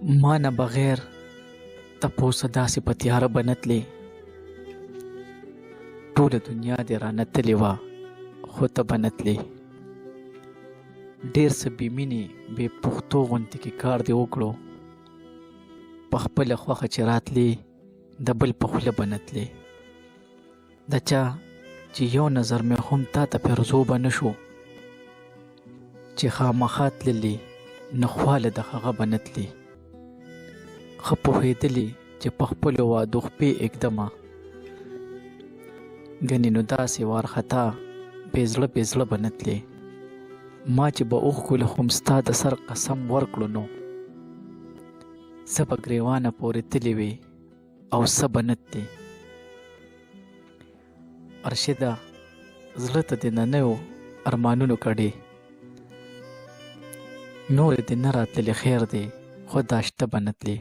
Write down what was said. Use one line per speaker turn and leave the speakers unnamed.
ما نه بغیر تپوسه داسې په تیاره به نه تلې. ټوله دنیا دې رانه تلې وه خو ته به نه تلې. ډېر څه بې مینې بې پښتو غوندې کې کار دې وکړو. په خپله خوښه چې راتلې د بل په خوله به نه تلې. د چا چې یو نظر مې هم تا ته پرزو به نه شو، چې خامخا تللې نه خواله د هغه به نه تلې. ښه پوهېدلې چې په خپلو وعدو خپې اږدمه، ګنې نو داسې وارخطا بې زړه بې زړه به نه تلې. ما چې به اوښکو له هم ستا د سر قسم ورکړو نو څه به ګرېوانه پورې تلې وې او څه به نه تلې. ارشده زړه ته د ننیو ارمانونو کډې، نورې دې نه راتللې خیر دی خو دا شته به نه تلې.